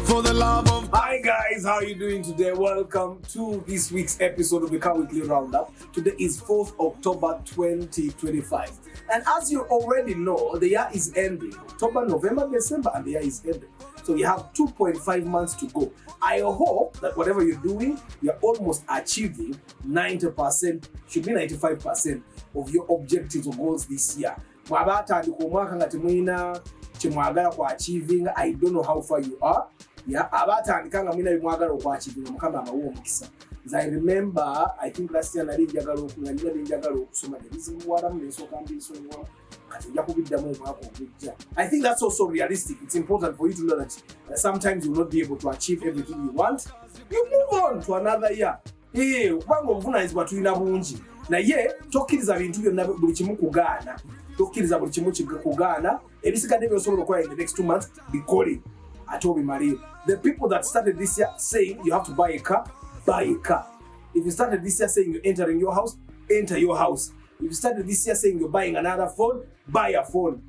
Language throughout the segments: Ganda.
for the love of. Hi guys, how are you doing today? Welcome to this week's episode of the Car Weekly Roundup. Today is 4th October 2025. And as you already know, the year is ending. October, November, December, and the year is ending. So you have 2.5 months to go. I hope that whatever you're doing, you're almost achieving 90%, should be 95% of your objectives or goals this year. Achieving, I don't know how far you are. Yeah, as I remember, I think last year I think that's also realistic. It's important for you to know that sometimes you will not be able to achieve everything you want. You move on to another year. Hey, is what we na ye tokkiriza bintu byonna buli kimu kugaana tokkiriza buli kimu kugaana ebisigadde by'osobola okukola in the next 2 months bikole ate obimalire. The people that started this year saying you have to buy a car, buy a car. If you started this year saying you're entering your house, enter your house. If you started this year saying you're buying another phone, buy a phone.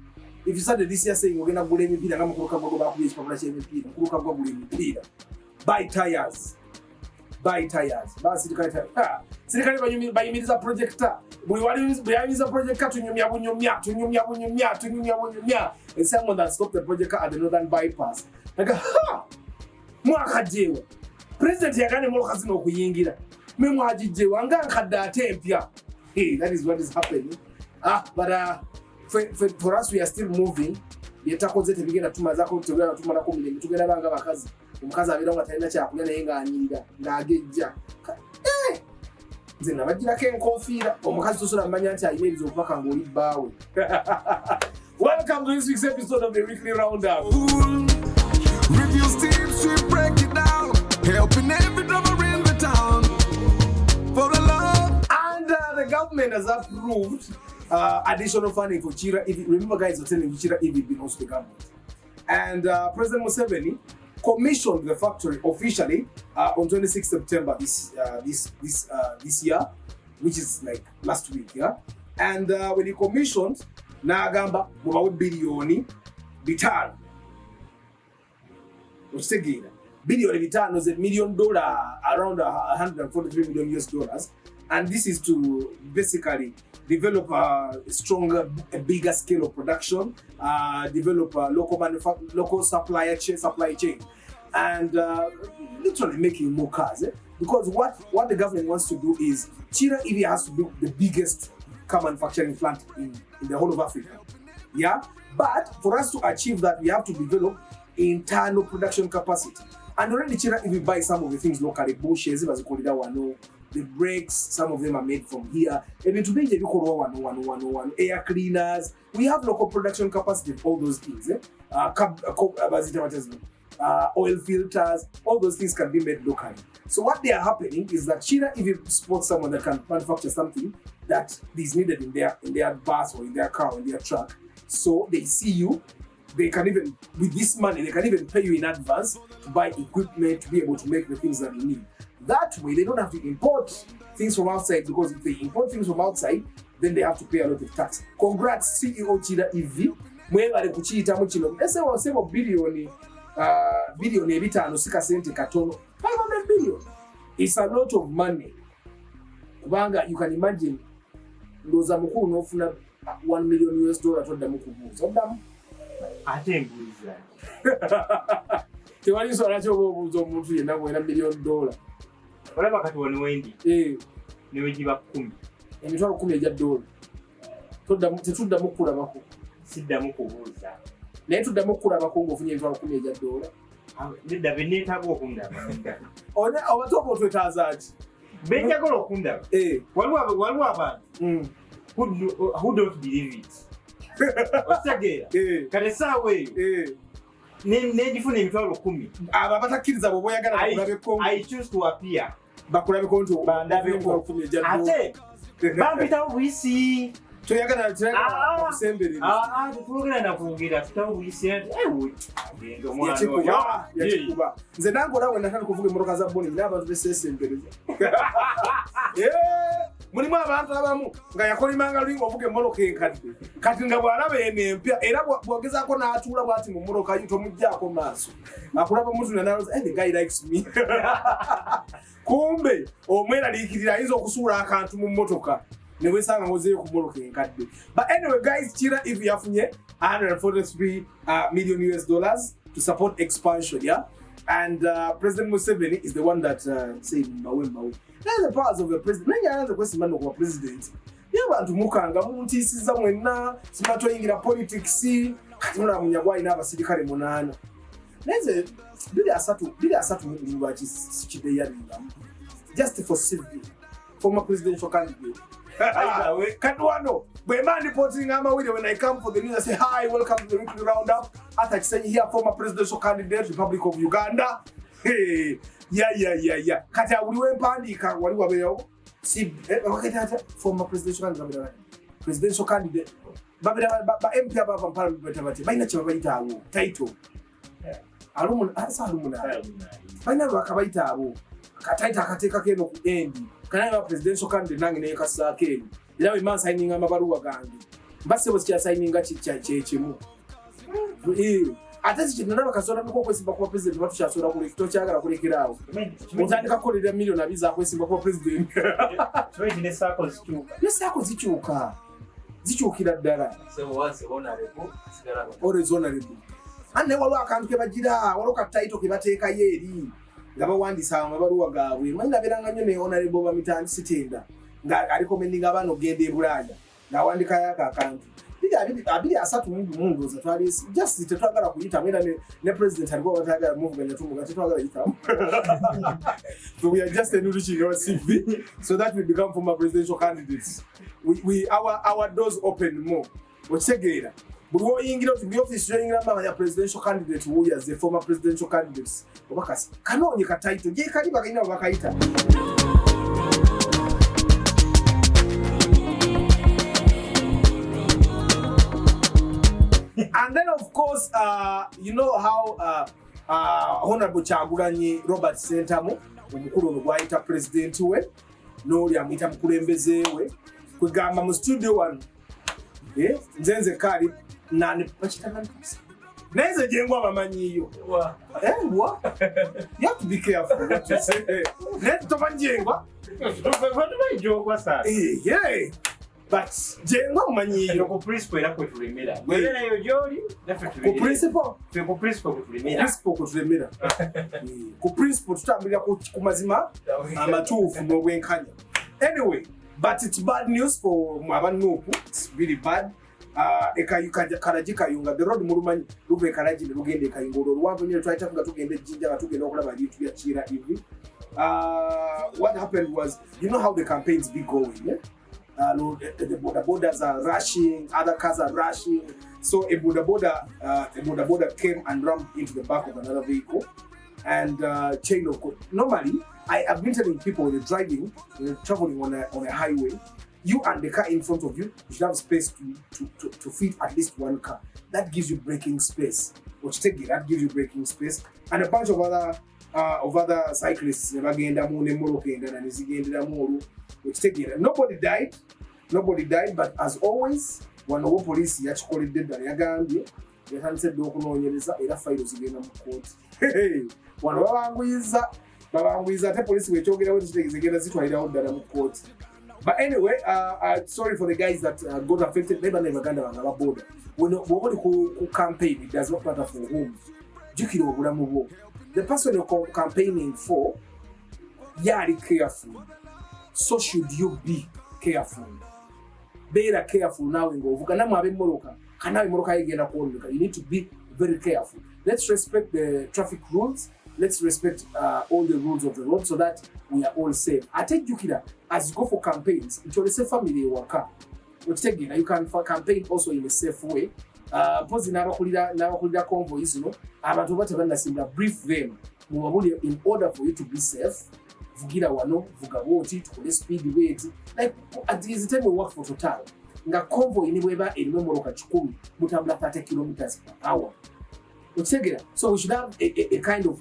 If you started this year saying you're gonna gula emipiira nga mukuluka gwa kubiye kipapula ky'emipiira mukuluka gwa gula emipiira, buy tires. Buy tires. Basi tukayita. Serikali bayimiriza projector. Buli bayimiriza projector tunyumya bunyumya. And someone that stopped the projector at the northern bypass. Like, ha! Mwaka jewa. President yagane moloka zino okuyingira. Me mwajijewa nga nkadde ate empya. Hey, that is what is happening. But for us we are still moving. Yetakoze tebigenda tumazako tugenda tumalako milenge tugenda banga bakazi. Omukazi abeera nga talina kyakulya naye ng'anyirira ng'agejja nze nabagirako enkofiira omukazi tosobola mmanya nti ayina ebizo okubaka ng'oli bbaawe. Welcome to this week's episode of the Weekly Roundup. Reviews teams to break it down, helping every driver in the town for the love. And the government has approved additional funding for Chira EV. Remember guys, I was telling you Chira EV belongs to the government. And President Museveni commissioned the factory officially on 26 September this year, which is like last week, yeah. And when he commissioned, Nagamba mubawe billion bitano. Otegera billion bitano is $1 million, around 143 million US dollars, and this is to basically develop a stronger, a bigger scale of production, develop a local supply chain, and literally making more cars. Because what the government wants to do is, Chira EV has to build the biggest car manufacturing plant in the whole of Africa. Yeah, but for us to achieve that, we have to develop internal production capacity. And already Chira EV buy some of the things locally, bushes, as call it that one. The brakes, some of them are made from here. And today, air cleaners. We have local production capacity for all those things. Oil filters, all those things can be made locally. So what they are happening is that China, if you support someone that can manufacture something that is needed in their bus or in their car or in their truck, so they see you, they can even, with this money, they can even pay you in advance to buy equipment to be able to make the things that they need. That way, they don't have to import things from outside, because if they import things from outside, then they have to pay a lot of tax. Congrats, CEO Chira EV. Mwebale kuchiyitamu kino. Ese wasemo billion ebitano sika sente katono. 500 billion. It's a lot of money. Kubanga, you can imagine, ndoza mukuru nofuna $1 million US todda mukubuza. Oddamu? Ate mbuliza. Tewali nsonga ky'obuuza omuntu yenna bw'era $1 million. Olaba kati wano wendi. Niwe giba 10. Emitwalo 10 egya $. Tetuddamu kulabako. Siddamu kubuuza. Naye tuddamu kulabako ng'ofunye emitwalo 10 egya $. Nedda benneetaaga okundaba. Obatooka otwetaaza ki? Benjagala okundaba. Waliwo abantu who don't believe it. Otegeera. Kati essaawa eyo. Negifuna emitwalo 10. Abo abatakkiriza bwe boyagala bakulabeko. I choose to appear. Bakulabeko nti bandabeko 10 egya $. Ate bampitawo buyisi. Toyagala okusemberera. Tetwogera na kwogera tutawo buyisi. Agenda omwana yakikuba. Nze nange olaba we natandika okuvuga emmotoka za boni n'abantu beseesembereza. mulimu abantu abamu nga yakolimanga lulinga ovuga emmoloka enkadde kati nga bw'alaba eno empya era bw'ogezaako n'atuula bw'ati mu mmoloka yo tomuggyako maaso akulaba mutuna n'alowooza the guy likes me kumbe omweraliikirira ayinza okusuula akantu mu mmotoka ne weesanga ngozeeyo ku mmoloka enkadde. But anyway guys, Chira if yafunye $143 million to support expansion, yeah? And President Museveni is the one that said Mbawe. That's the powers of the president. Nanya anza kwesi mano kwa president. Ya bantu mukanga muntisiza mwenna simatoyingira politics kati mula munyagwa ina abasirikale munana. Neze bili asatu mu lwachi sikide yalinga. Just for civil former presidential candidate. Kadwano bwema reporting amawire when I come for the news I say hi, welcome to the weekly roundup. Ata say here former presidential candidate Republic of Uganda. Hey, yeah. Kati uliwe mpandika wali wabeyo si wakati former presidential candidate babira ba MP aba pampala betabati baina chiba baita abo title alumu asa alumu na baina bakabaita abo kataita akateka keno ku endi kana ba presidential candidate nangi ne kasa keno ila we man signing amabaruwa gangi mbase bo kya signing chimu atasi chinana bakasora nuko kwesimba kwa president batu cyasora kuri kito cyagara kuri kirawo mutandika kolera million abiza kwesimba kwa president Twezi ne sako zicyukira ddala so was honorable sigara honorable ane walwa akantu ke bagira waloka title ke bateeka yeri ngaba wandisa amabaruwa gaabwe manya beranga nyo ne honorable bamitandi sitenda nga ali commending abano gende e Bulaya na wandika yaka akantu abili asatu mungu za twali just tetwagala kuyita mwenda ne president alikuwa batagala movement tumu tetwagala yita so we are just enriching our CV so that we become former presidential candidates. Our doors open more. Ochegeera bwo yingira to the office yingira mama ya presidential candidate who is the former presidential candidates obakasi kanonye ka title je kali bakayina bakayita. And then of course you know how honorable Kyagulanyi Robert Sentamu omukulu ogwayita president we n'oli amuyita mukulembeze we kwegamba mu studio one nzenze kali nane bachitanga neze jengwa abamanyiyo wa you have to be careful what you say net to manjengwa what do I joke wasa yeah but jengwa umanyiyo ko principle era ko tulemera gwera yo joli ko principle ko tulemera ku principle tutambira ku mazima amatuufu n'obwenkanya. Anyway, but it's bad news for Mwabanupu. It's really bad. Karaji kayunga the road murumanyi rube karaji lugende kayingoro rwango nyine twahita tugende jinja batugenda okulaba bitu bya Chira hivi. What happened was, you know how the campaigns be going, yeah? The borders are rushing, other cars are rushing. So a border came and rammed into the back of another vehicle and chain of code. Normally, I have been telling people when you're driving, when you're traveling on a highway, you and the car in front of you should have space to fit at least one car. That gives you braking space. That gives you braking space. And a bunch of other cyclists, nobody died, but as always, when the police yachikolidde ddala yagambye yatandise okunoonyereza era fayiro zigenda mu kooti. Wano babanguyiza ate police wekyogerawo zigenda zitwalirawo ddala mu kooti. But anyway, sorry for the guys that got affected. Never Uganda banga border. When ku campaign, it does not matter for whom. Jukira obulamu bwo. The person you're campaigning for, yali careful. So should you be careful. Beera careful now in Govuga. Namu abe moroka. Kana moroka yegenda kuoneka. You need to be very careful. Let's respect the traffic rules. Let's respect all the rules of the road so that we are all safe. I take Jukira, as you go for campaigns, it's your safe family worker. You can campaign also in a safe way. Pozi n'abakulira convoys, you know, abantu batebannasimba, brief them in order for you to be safe. Vugira wano, vuga woti, tukole speed weight. Like at the time we work for Total, nga convoy ni bweba erimu moroka 10 mutambula 30 kilometers per hour. So we should have a kind of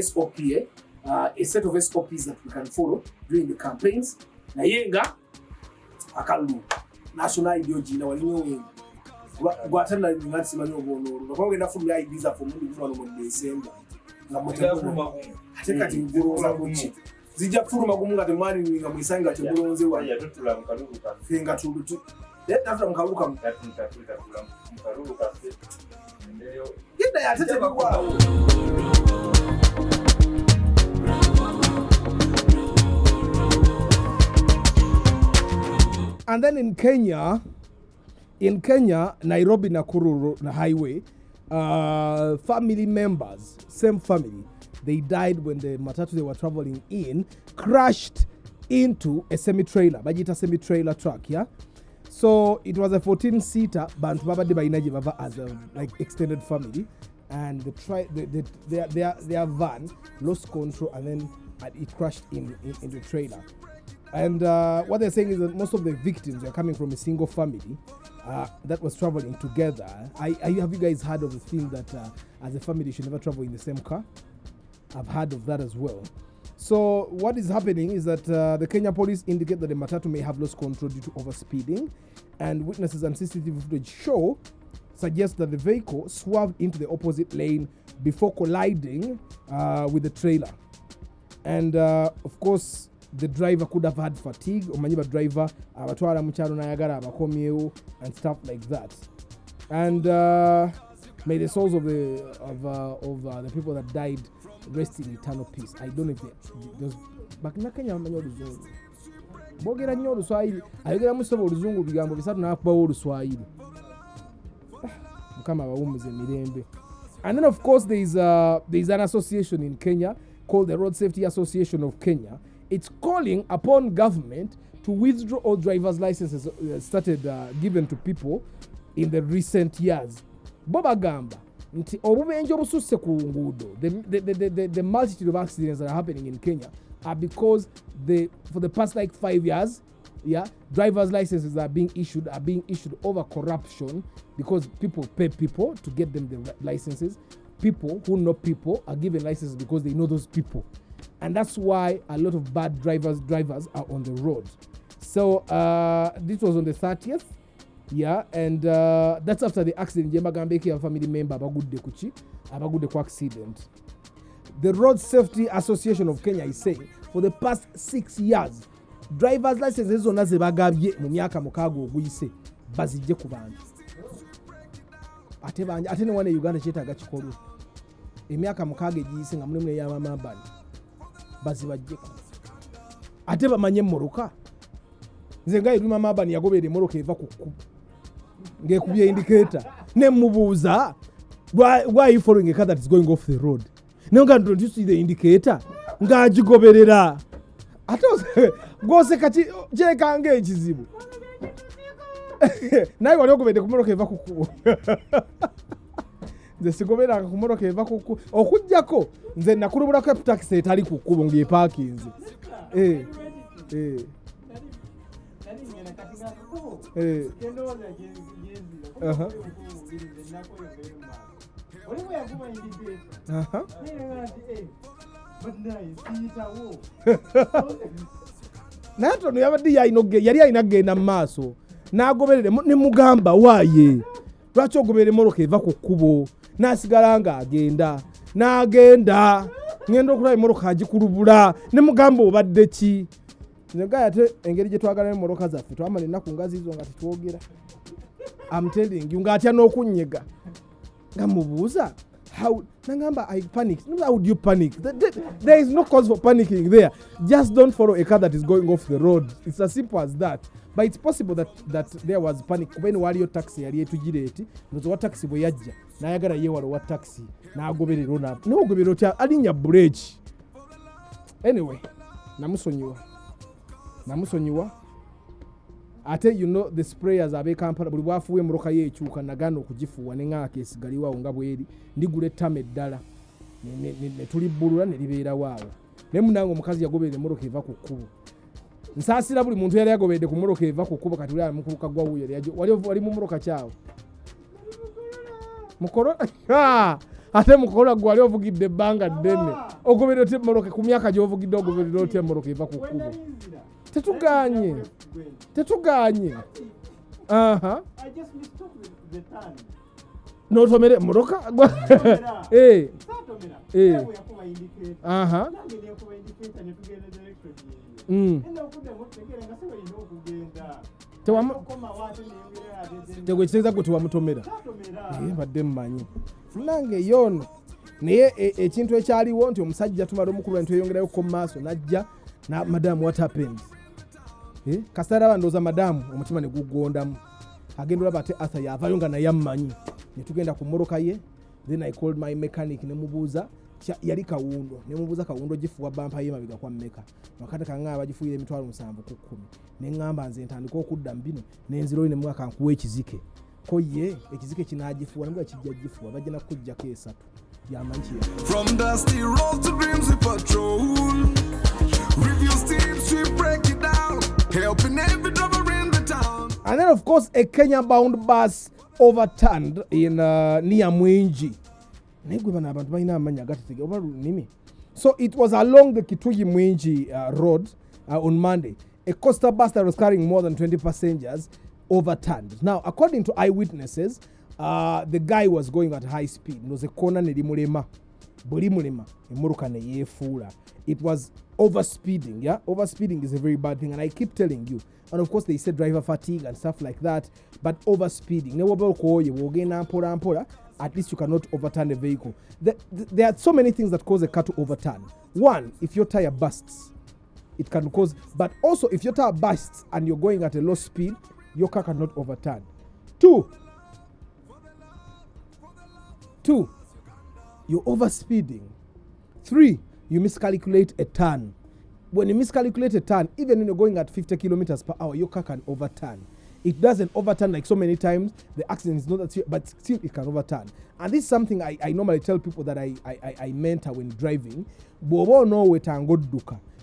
SOP, a set of SOPs that we can follow during the campaigns. naye nga akalulu national ID ogina walinyo wengi gwatana ngati simanyi obonoro bakwange ndafumya ID za for mundu mwana mu December nga muteko atekati nguroza buchi zijja kufuluma kumunga temwani nga mwisanga tebulonze wa ya tutula mukaluka finga tulutu after mukaluka mukaluka ndio yenda ya tete bakwa. And then in Kenya, Nairobi Nakuru highway, family members, same family, they died when the matatu they were traveling in crashed into a semi-trailer, Bajita semi-trailer truck, yeah? So it was a 14-seater, but Baba de Bainaji Baba as a like extended family, and their van lost control and then it crashed in the trailer. And what they're saying is that most of the victims are coming from a single family that was traveling together. Have you guys heard of the thing that as a family you should never travel in the same car? I've heard of that as well. So what is happening is that the Kenya police indicate that the matatu may have lost control due to overspeeding, and witnesses and CCTV footage suggest that the vehicle swerved into the opposite lane before colliding with the trailer. And of course, the driver could have had fatigue, omanyiba driver abatwala mukyalo nayagala abakomyewo and stuff like that. And may the souls of the people that died rest in eternal peace. I don't know if those back na Kenya manyo oluzungu bogera nnyo oluswahili ayogera musobo oluzungu bigambo bisatu nakubawo oluswahili mukama abawumuze mirembe. And then of course there is an association in Kenya called the Road Safety Association of Kenya. It's calling upon government to withdraw all driver's licenses started given to people in the recent years. Boba Gamba, obubenje obususse ku nguudo, the multitude of accidents that are happening in Kenya are because for the past like 5 years, driver's licenses are being issued over corruption because people pay people to get them the licenses. People who know people are given licenses because they know those people. And that's why a lot of bad drivers are on the road. So this was on the 30th, and that's after the accident. Jembagambeki, a family member, abagude ku accident. The Road Safety Association of Kenya is saying for the past 6 years, driver's licenses zonna ze bagabye mu myaka mukaaga oguyise bazijje ku bantu. Ate ne wane Uganda kyetaaga kikolwe. Emyaka mukaaga egiyise nga mulimu ey'amamabani. Bazibajjeko ate bamanye mmoroka nze nga yiruma mabani yagobera mmoroka eva ku kkubo ngekubye indicator ne mubuuza why you following a car that is going off the road nenga don't you see the indicator nga agigoberera ate gose kati jeka nge ekizibu naye wali ogobedde ku mmoroka eva ku kkubo nze sigobera ku mmoroka eva ku kkubo okujjako nze nakulubula ko taxi etali ku kkubo ng'eparkinze naye tono yabadde yali alina kugenda mu maaso n'agoberere ne mugamba waaye lwaki ogoberera emmoroka eva ku kkubo n'asigala ng'agenda n'agenda ngenda okulaba emmoroka agikulubula ne mugamba obadde ki nega ate engeri gye twagala emmoroka zaffe twamala ennaku nga ziizo nga tetwogera. I'm telling you ng'atya n'okunnyega nga mubuuza nangamba I panic. How would you panic? There is no cause for panicking there. Just don't follow a car that is going off the road. It's as simple as that. But it's possible that there was panic. Kubeni waliyo taxi yali etujireti nozo wa taxi bwe yajja n'ayagala yeewala wa taxi n'agoberera ona n'ogoberera otya alinya break. Anyway, namusonyiwa ate the sprayers abe Kampala buli bwafuwe emmoroka ye ekyuka nagana okugifuuwa ne ng'aka esigaliwo nga bweri ndigula ettama eddala ne tulibbulula ne libeerawo awo naye munange omukazi yagoberera emmoroka eva ku kkubo. Nsaasira buli muntu yali yagobedde ku mmoroka eva ku kkubo kati uli mukuluka gwa wuyo wali mu mmoroka kyawo ate mukolola gwe wali ovugidde ebbanga ddene ogoberera otya emmoroka ku myaka gy'ovugidde ogoberera otya emmoroka eva ku kkubo tetuganye I just mistook the turn notomere moroka tegwekitegeeza gwe tewamutomera badde mmanyi nange yono naye ekintu ekyaliwo nti omusajja tumala omukulu ntweyongerayo ko maaso najja na madamu what happened kasitara bandooza madamu omutima ne gugondamu agenda olaba ate Arthur yavayo nga naye ammanyi ne tugenda ku mmoloka ye then I called my mechanic ne mubuuza yali kawundo ne mubuuza kawundo gifuwa bampa ye mabega kwa mmeka wakati kangaba bagifuire emitwalo 7 ku 10 ne ngamba nze ntandika okudda mbino nenziro ne mwaka nkuwe ekizike ko ye ekizike kinagifuwa nabwo kijja gifuwa bajja kujja ko esatu yamanchi from dusty road to dreams we patrol reviews teams we break it down helping every driver in the town. And then of course a Kenya bound bus overturned in near Mwingi. So it was along the Kitugi Mwingi road on Monday. A coaster bus that was carrying more than 20 passengers overturned. Now, according to eyewitnesses, the guy was going at high speed. It was a corner nerimulema. It was overspeeding. Yeah, overspeeding is a very bad thing, and I keep telling you. And of course, they said driver fatigue and stuff like that. But overspeeding, at least you cannot overturn a vehicle. There are so many things that cause a car to overturn. One, if your tire bursts, it can cause. But also, if your tire bursts and you're going at a low speed, your car cannot overturn. Two, you're overspeeding. 3, you miscalculate a turn. When you miscalculate a turn, even when you're going at 50 kilometers per hour, your car can overturn. It doesn't overturn like so many times. The accident is not that serious, but still it can overturn. And this is something I normally tell people that I mentor when driving.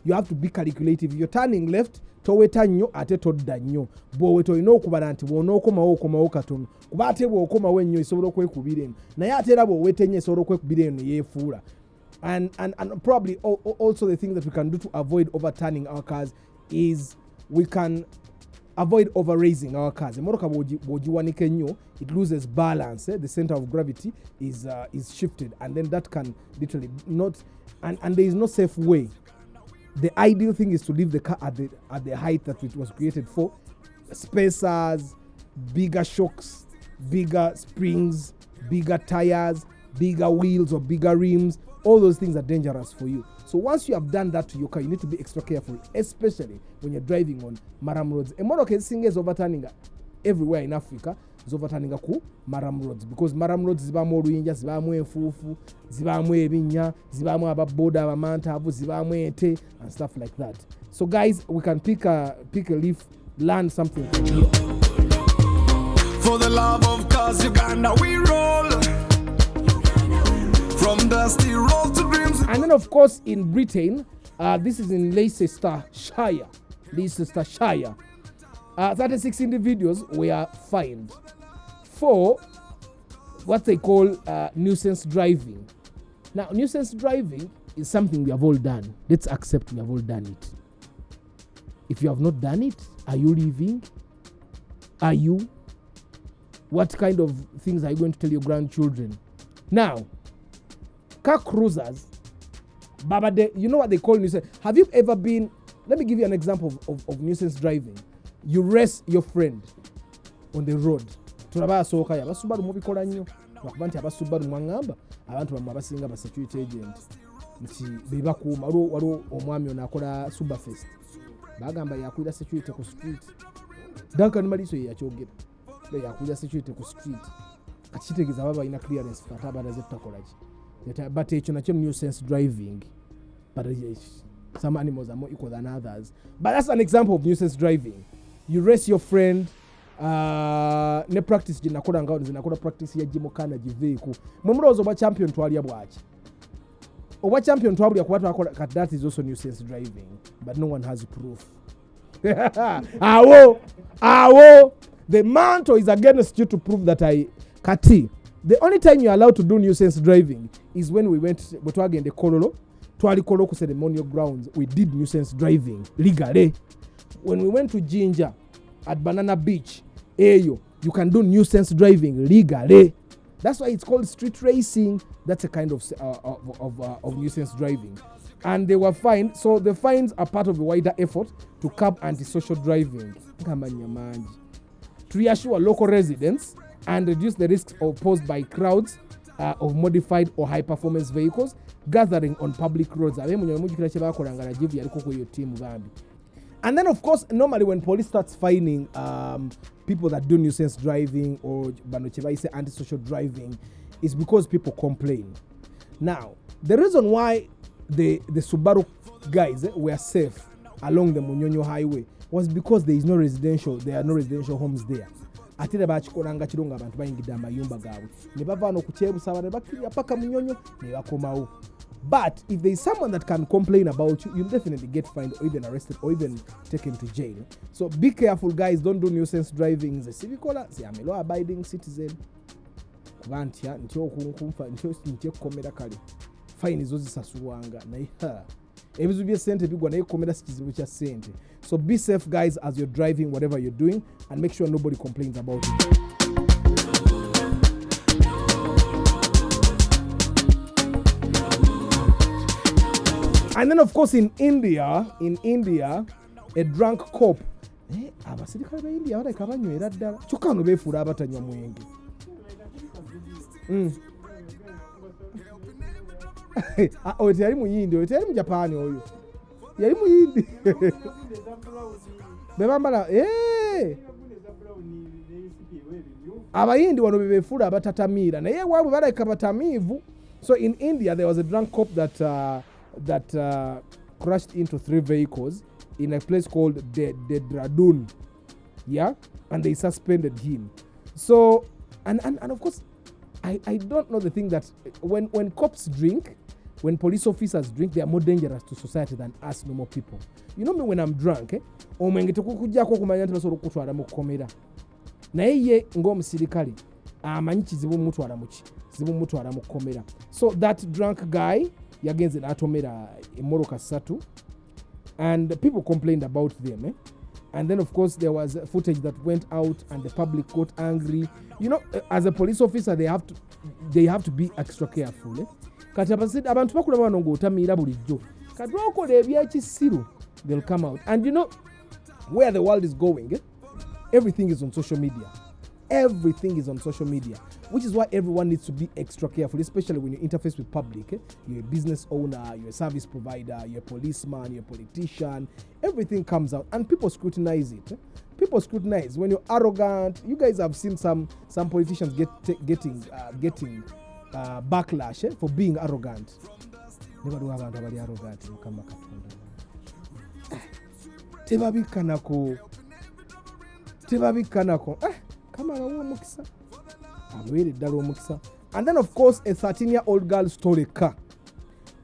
You have to be calculative. If you're turning left, toweta nnyo ate todda nnyo. Bwowe tolina okubala nti bw'onookomawo okomawo katono. Kuba ate bw'okomawo ennyo esobola okwekubira eno. Naye ate era bw'oweta ennyo esobola okwekubira eno yeefuula. And probably also the thing that we can do to avoid overturning our cars is we can avoid over-raising our cars. Emotoka bw'ogiwanika ennyo, it loses balance. The center of gravity is shifted, and then that can literally not. And there is no safe way. The ideal thing is to leave the car at the height that it was created for. Spacers, bigger shocks, bigger springs, bigger tires, bigger wheels or bigger rims. All those things are dangerous for you. So once you have done that to your car, you need to be extra careful, especially when you're driving on maram roads. Emotoka ezisinga is overturning everywhere in Africa. Is overturning ku maram roads, because maram roads zibamu oluyinja, zibamu enfuufu, zibamu ebinnya, zibamu ababoda abamantaavu, zibamu ente and stuff like that. So guys, we can pick a leaf, learn something from here. For the love of cars, Uganda we roll. From dusty road to dreams. And then of course in Britain, this is in Leicestershire. 36 individuals were fined for what they call nuisance driving. Now, nuisance driving is something we have all done. Let's accept we have all done it. If you have not done it, are you leaving? Are you? What kind of things are you going to tell your grandchildren? Now, car cruisers, you know what they call nuisance? Have you ever been, let me give you an example of nuisance driving. You race your friend on the road. Tulaba asooka ya basubaru mubikola nnyo. Bakuba nti abasubaru mwangamba abantu bamwe abasinga ba security agent nti beba kuuma waliwo omwami ono akola Superfest. Bagamba yakulira security ku street. Duncan Maliso ye yakyogera. Yakulira security ku street. Kachitegeeza baba ina clearance kata abanaze tutakola ki. But ekyo nakyo nuisance driving. But some animals are more equal than others. But that's an example of nuisance driving. You race your friend, ne practice jinakola ngao zinakola practice ya jimokana jiveku. Mumurozo ba champion twalya bwachi. Oba champion twalya kwa watu kat that is also nuisance driving, but no one has proof. Awo. The mantle is against you to prove that kati. The only time you're allowed to do nuisance driving is when we went in the Kololo, Twali Kololo ceremonial grounds. We did nuisance driving legally. when we went to Ginger at Banana Beach, you can do nuisance driving legally. That's why it's called street racing. That's a kind of nuisance driving. And they were fined. So the fines are part of a wider effort to curb antisocial driving, to reassure local residents and reduce the risks posed by crowds of modified or high-performance vehicles gathering on public roads. And then, of course, normally when police starts fining people that do nuisance driving or antisocial driving, it's because people complain. Now, the reason why the Subaru guys were safe along the Munyonyo Highway was because there are no residential homes there. Atira bachikolanga chironga abantu bayingida amayumba gawe ne bava no kuchebusa bakiriya paka Munyonyo ne bakomawo. But if there is someone that can complain about you, you'll definitely get fined or even arrested or even taken to jail. So be careful, guys. Don't do nuisance driving. The civic order, say I'm a law-abiding citizen. Kubantia ntyo kumfa ntyo komera kali. Fine izo zisasuwanga na iha. Ebizu bya sente bigwa na ikomera sikizibu kya sente. So be safe, guys, as you're driving whatever you're doing, and make sure nobody complains about it. And then, of course, in India, a drunk cop. Abasirikale ba India bareka banywera ddala. Kyokka beefuula abatanywa mwenge. Oyo teyali muyindi, oyo teyali mu Japan oyo. Yali muyindi. Bebambala, abayindi wano bebeefuula abatatamiira. Naye waabwe baleka batamiivu. So in India, there was a drunk cop that crashed into 3 vehicles in a place called Dehradun. Yeah, and they suspended him. So and of course I don't know the thing that when cops drink, when police officers drink, they are more dangerous to society than us normal people. You know me when I'm drunk, omwenge tekukujjako kumanya nti basobola okutwala mu komera. Naye ye ng'omusirikale amanyi kizibu mutwala mu komera. So that drunk guy yagenze n'atomera emmoroka 3 and people complained about them. And then of course there was footage that went out and the public got angry. You know, as a police officer they have to be extra careful. Kati abantu bakula bano ng'otamiira bulijjo. Kati okola ebyekisiru, they'll come out. And you know where the world is going, everything is on social media. Everything is on social media, which is why everyone needs to be extra careful, especially when you interface with public. You're a business owner, you're a service provider, you're a policeman, you're a politician. Everything comes out and people scrutinize it. People scrutinize when you're arrogant. You guys have seen some politicians getting backlash for being arrogant. Never do abantu abali arrogant mukama katonda. Tebabikanako. And then of course a 13-year-old girl stole a car.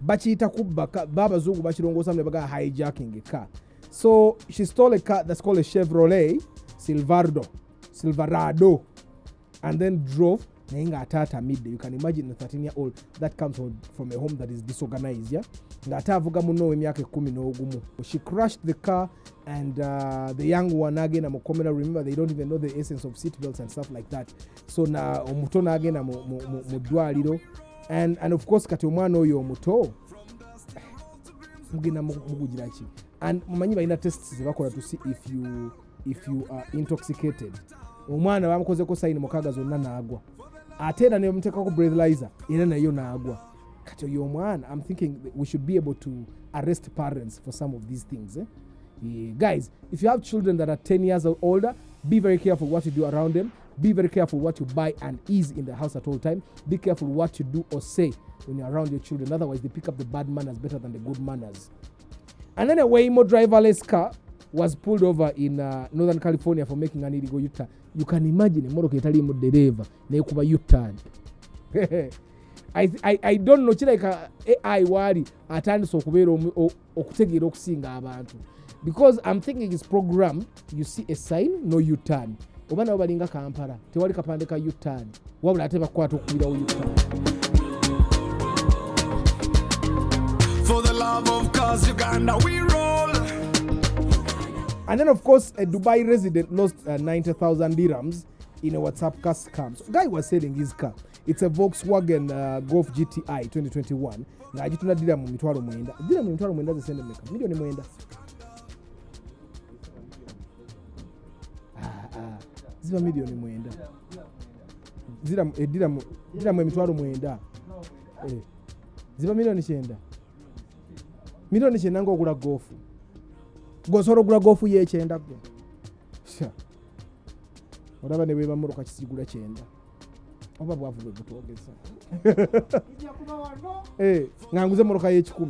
Bachita kubaka baba zungu bachirongosa mne baga hijacking a car. So she stole a car that's called a Chevrolet Silverado and then drove nainga atata midday. You can imagine a 13-year-old that comes from a home that is disorganized, yeah? Ngatavuga muno emyaka 10 She crashed the car and the young one again amukomera. Remember, they don't even know the essence of seat belts and stuff like that. So na omutona again mudwaliro and of course kati omwana oyo omuto mugina mugujirachi and mumanyi balina tests zibakola to see if you are intoxicated. Omwana bamukozeko sign mukaga zonna naagwa atera ne mutekako breathalyzer era nayo naagwa. Kati oyo omwana, I'm thinking we should be able to arrest parents for some of these things. Guys, if you have children that are 10 years or older, be very careful what you do around them. Be very careful what you buy and ease in the house at all time. Be careful what you do or say when you're around your children. Otherwise, they pick up the bad manners better than the good manners. And then a Waymo driverless car was pulled over in Northern California for making an illegal U-turn. You can imagine a motor etali mu dereva nekuba U-turn. I don't know chireka AI wali atandise okubeera okutegeera okusinga abantu. Because I'm thinking it's programmed, you see a sign, no U-turn. Oba nabo balinga Kampala, tewali kapande ka U-turn. Wabula ate bakwata okubirawo U-turn. For the love of cause Uganda we roll. And then, of course, a Dubai resident lost 90,000 dirhams in a WhatsApp car scam. So, guy was selling his car. It's a Volkswagen Golf GTI 2021. Na ajituna diramu mitwalo mwenda. Diramu mitwalo mwenda zisende meka. Milioni mwenda. Ziba milioni mwenda. Diramu mitwalo mwenda. Ziba milioni shenda. Milioni shenda ngo okula golfu. Gosoro okula golfu ye chenda gwe. Sha. Olaba ne beba muruka kisigula chenda. Oba bwavu bwe butogeza. Nganguze muruka ye 10.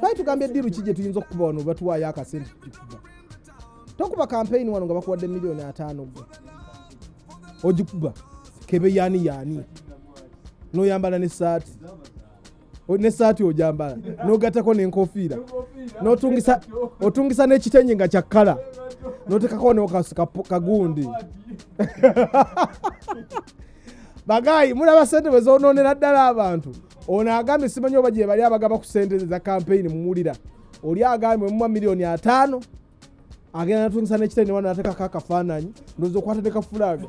Sai tugambye diru kije tuyinza okuba wano batuwayo akasente kikuba. Tokuba campaign wano nga bakuwadde milioni 5 gwe. Ojikuba kebe yani. No yambala ne saati. Ne saati ojambala. No gatako n'enkofiira. No otungisa n'ekitenyi nga kya kala. No tekako ne kagundi. Bagayi mulaba sente bwe zonoonera ddala abantu. Ono agambye simanyi oba gye bali abagaba ku sente za campaign mumulira. Oli agambye mu milioni 5. Agenda natungisa n'ekitenyi wano atekako akafaananyi. Ndozo kwata ne kafulaga.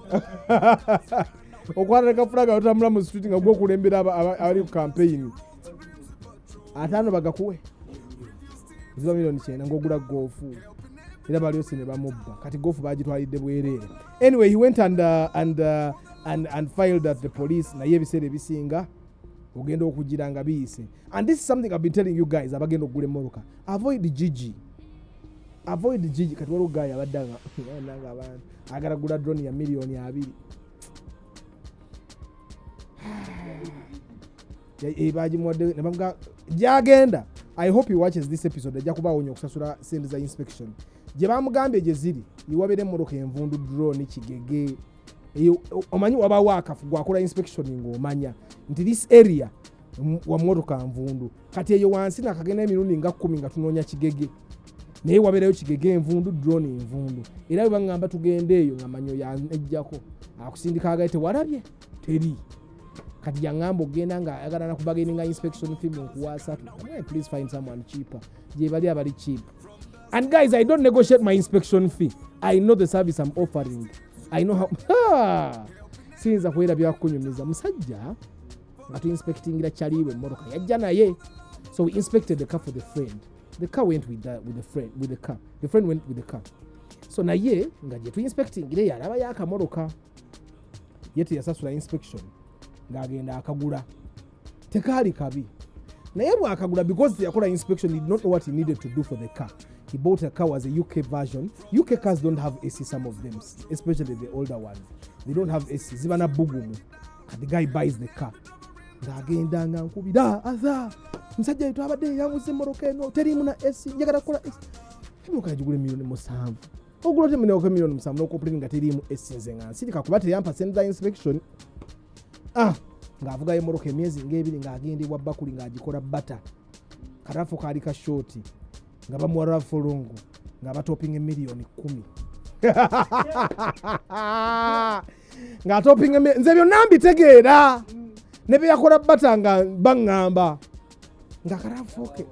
Okwata ne kafulaga otambula mu street nga gwo kulembera abali ku campaign. 5 bagakuwe. Ziba milioni 9 ng'ogula golfu. Era bali osine bamubba. Kati golfu bagitwalidde bwerere. Anyway, he went and filed at the police na yebisere ebisinga ogenda okugiranga biyise. And this is something I've been telling you guys abagenda okugula emmotoka. Avoid Gigi. Kati waliwo guy abaddanga nanga abantu agala gula drone ya milioni 2. Bagimuwadde ne bamuga gyagenda. I hope he watches this episode. Ajja kubawonya okusasula sente za inspection. Gye bamugambye gye ziri iwabere emmotoka envundu drone kigege. Omanyi wabawo akafu gwakola inspection ng'omanya nti this area wa mmotoka nvundu. Kati eyo wansi nakagenda emirundi nga 10 nga tunoonya kigege. Naye wabeerayo kigege envundu drone envundu. Era bwe bangamba tugende eyo nga manyo yanejjako. Akusindika agaite walabye teri. Kati yangamba ogenda nga ayagala nakubageninga inspection fee mu kuwasa. Please find someone cheaper. Gye bali abali cheap. And guys, I don't negotiate my inspection fee. I know the service I'm offering. I know how. Sinza kwera byakunyumiza musajja atu inspectingira chaliwe mmotoka yajja naye. So we inspected the car for the friend. The car went with the car. The friend went with the car. So naye nga je tu inspectingire yalaba yakammotoka. Yete yasasula inspection. Ngagenda akagula. Tekali kabi. Naye bwakagula because yakola inspection he did not know what he needed to do for the car. He bought a car as a UK version. UK cars don't have AC, some of them, especially the older ones. They don't have AC. Zibana bugumu. The guy buys the car. Ngagenda nkubira aza. Msajja yetu abadde yanguze mmoroka eno teri muna AC njagala kola AC. Kimoka jigule milioni 7. Ogulote milioni 7 n'okupulinga nga teri mu AC nze nga nsirika kuba teyampa sente inspection. Ng'avuga emmoroka emyezi ng'ebiri ng'agendebwa bakuli ng'agikola bata. Karafu kaali ka shoti. Nga bamuwara fulungu nga batopinga milioni 10. Nga topinga nze byonna mbitegeera. Ne byakola batanga bangamba. Nga karafuke.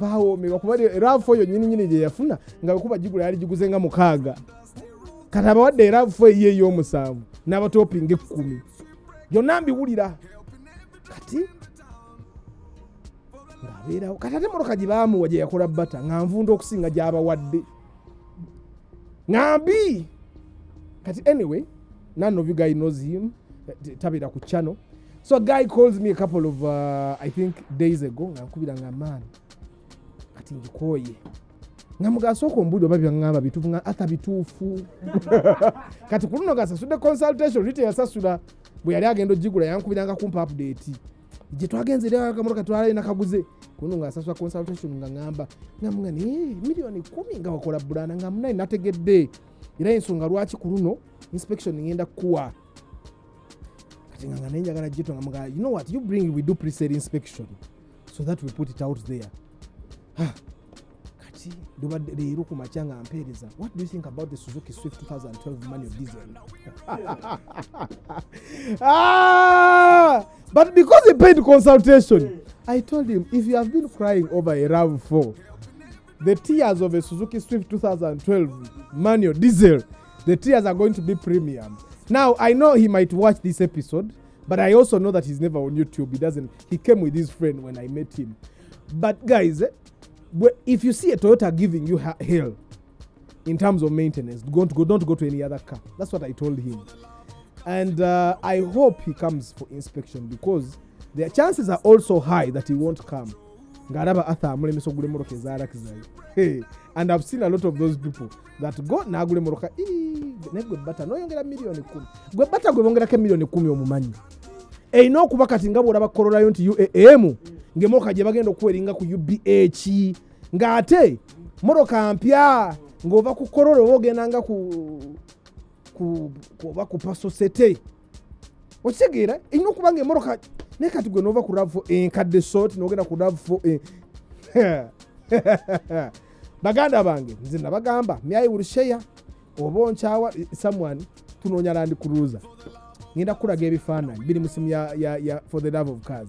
Bawo me bakubali rafo yo nyini je yafuna nga kuba jigula yali jiguze nga 6. Kataba wadde rafo ye yo 7 n'abatopinga 10. Byonna mbiwulira. Kati ngabera katate moroka jibamu waje yakola bata nganvunda okusinga jaba wadde ngambi. Kati anyway, none of you guys knows him. Tabira ku channel. So a guy calls me a couple of I think days ago ngakubira man. Kati ngikoye ngamugasoko mbudo babya ngamba bitufu nga ata bitufu. Kati kuno gasasude consultation rite yasasula bwe yali agendo jigula yankubiranga kumpa update. Je twagenze leo akamoroka twale nakaguze kuno ngasaswa consultation ngangamba ngamungani milioni 10 nga wakola bulana ngamuna nategedde era ensonga lwaki kuno inspection ngenda kuwa. Kati nganga njagala jito ngamunga you know what you bring we do pre-sale inspection so that we put it out there. Kati kati ndobadde leero ku makya nga mpeereza, what do you think about the Suzuki Swift 2012 manual diesel? But because he paid consultation, I told him, if you have been crying over a RAV4, the tears of a Suzuki Swift 2012 manual diesel, the tears are going to be premium. Now, I know he might watch this episode, but I also know that he's never on YouTube. He came with his friend when I met him. But guys, if you see a Toyota giving you hell in terms of maintenance, don't go to any other car. That's what I told him. And I hope he comes for inspection, because the chances are also high that he won't come. And I've seen a lot of those people that go nagule moroka negwe bata no yongera milioni 10 gwe bata gwe bongera ke milioni 10 omumanyi eino kuba kati ngabo olaba Corolla yonti UAM ngemoka je bagenda okweringa ku UBH ngate moroka mpya ngova ku Corolla ogenanga ku Societe okitegera eino kuba ngemoroka ne kati gwe nova ku RAV4 enkadde short nogenda ku RAV4 baganda bange nze nabagamba myayi urushaya obonchawa someone tunonya Land Cruiser ngenda kulaga ebifaananyi biri musimu ya for the love of cars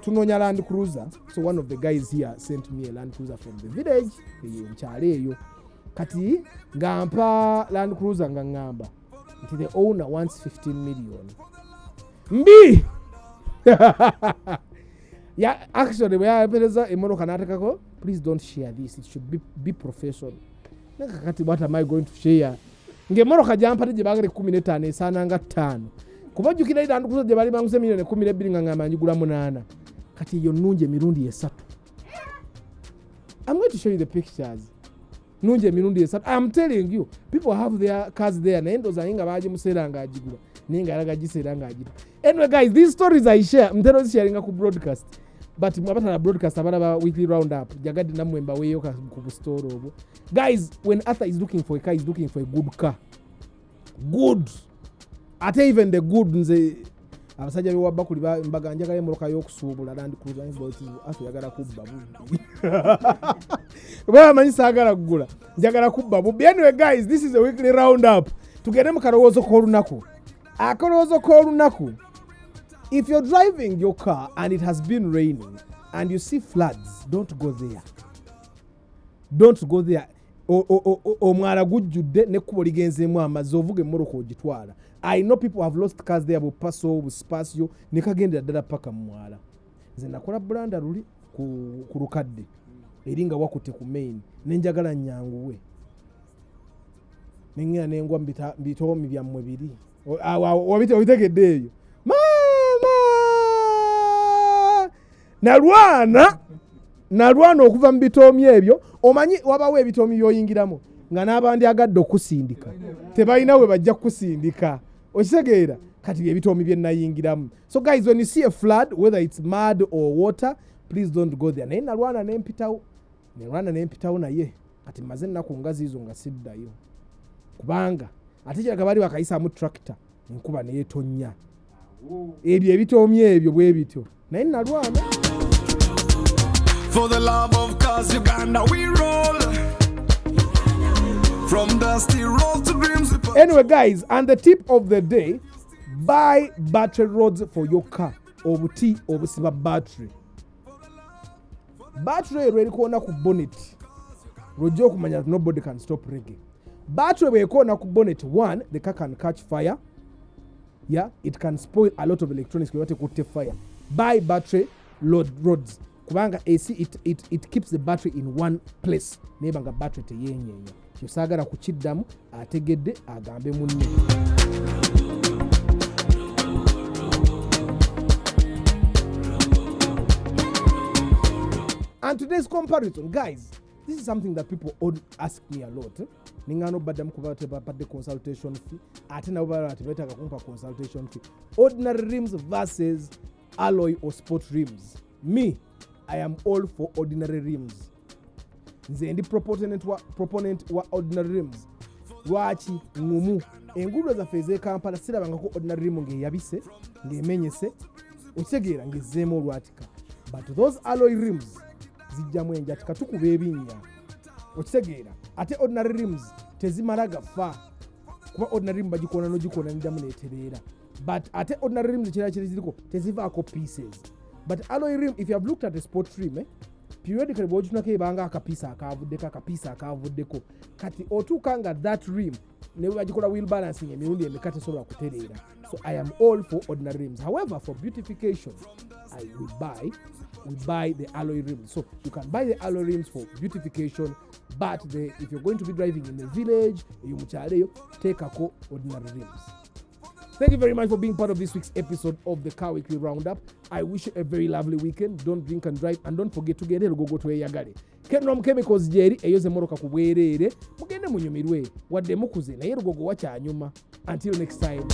tunonya Land Cruiser. So one of the guys here sent me a Land Cruiser from the village mchale eyo kati ngampa Land Cruiser ngamba nti the owner wants 15 million mbi yeah, actually we are pereza emonoka natakako, please don't share this, it should be professional. Nakakati what am I going to share? Ngemoroka jampa je bagale 15 esana nga 5 kubajukira ida ndukuzo je bali banguse milioni 12 ngangama njugula 8 kati yo nunje mirundi esatu. I'm going to show you the pictures. Nunje mirundi esatu. I'm telling you, people have their cars there na endo za inga baje museranga ajigula ninga alaga giseranga ajira. Anyway guys, these stories I share mtero sharinga ku broadcast, but mwabata na broadcast abana ba weekly roundup jagadi na mwemba weyo ku store obo. Guys, when Arthur is looking for a car, he's looking for a good car. Good. Ate even the good nze abasajja be wabakuli mbaga njagala emoroka y'okusuubula Land Cruiser boys Arthur yagala kubba bubi. Bwa manyisa agala kugula njagala kubba bubi. Anyway guys, this is a weekly roundup. Tugende mu kalowoozo k'olunaku. Akalowoozo k'olunaku. If you're driving your car and it has been raining and you see floods, don't go there. Don't go there. Omwala gujjudde nekkubo ligenzeemu amazzi ovuga emmoroka ogitwala. I know people have lost cars there bupaso buspasio ne kagendera ddala paka mu mwala. Nze nakola blanda luli ku lukadde eringa wakutte ku main nenjagala nyanguwe nengera nengwa mbitoomi byammwe biri obitegedde eyo mama nalwana okuva mu bitoomi ebyo. Omanyi wabawo ebitoomi byoyingiramu nga n'abandi agadde okusindika tebalina we bajja kusindika okitegeera kati ebitoomi bye nayingiramu. So guys, when you see a flood, whether it's mud or water, please don't go there. Naye nalwana nempitawo naye kati maze nnaku ngazi izo nga siddayo kubanga ate kiraga bali bakayisaamu tractor enkuba neyetonnya ebyo ebitoomi ebyo bwe bityo naye nalwana. For the love of cars, Uganda we roll. From dusty roads to dreams. Anyway guys, and the tip of the day, buy battery rods for your car. Obuti obusiba battery. Battery ready kuona ku bonnet. Rojo kumanya nobody can stop reggae. Battery we kuona ku bonnet, one, the car can catch fire. Yeah, it can spoil a lot of electronics when you take fire. Buy battery rods. Kubanga AC it keeps the battery in one place. Nebanga battery teyenyenya. Kyosagala kukiddamu ategedde agambe munne. And today's comparison, guys, this is something that people ask me a lot. Ningano badam kubate the consultation fee. Ate na ubara atibeta kumpa consultation fee. Ordinary rims versus alloy or sport rims. Me, I am all for ordinary rims. Nze ndi proponent wa ordinary rims. Lwaki ngumu engudo za feze Kampala sirabanga ko ordinary rim ngeyabise ngemenyese okitegeera ngezeemo olwatika, but those alloy rims zijjamu enjatika tukuba ebinya okitegeera ate ordinary rims tezimala gafa kuba ordinary rim bagikoona n'ogikoona n'eddamu n'etereera but ate ordinary rims ekirala kiri ziriko tezivaako pieces but alloy rim if you have looked at a sport rim periodically bw'ogitunako ebanga akapiisa akaavuddeko kati otuuka nga that rim ne bagikola wheel balancing emirundi emeka tesobola kutereera. So I am all for ordinary rims. However, for beautification we buy the alloy rims. So you can buy the alloy rims for beautification, but if you're going to be driving in the village, take a ordinary rims. Thank you very much for being part of this week's episode of the Car Weekly Roundup. I wish you a very lovely weekend. Don't drink and drive, and don't forget to get go to eyagale. Kenom chemicals jeri eyoze moroka kubwerere mugende munyumirwe wadde mukuze naye lugogo wakyanyuma. Until next time.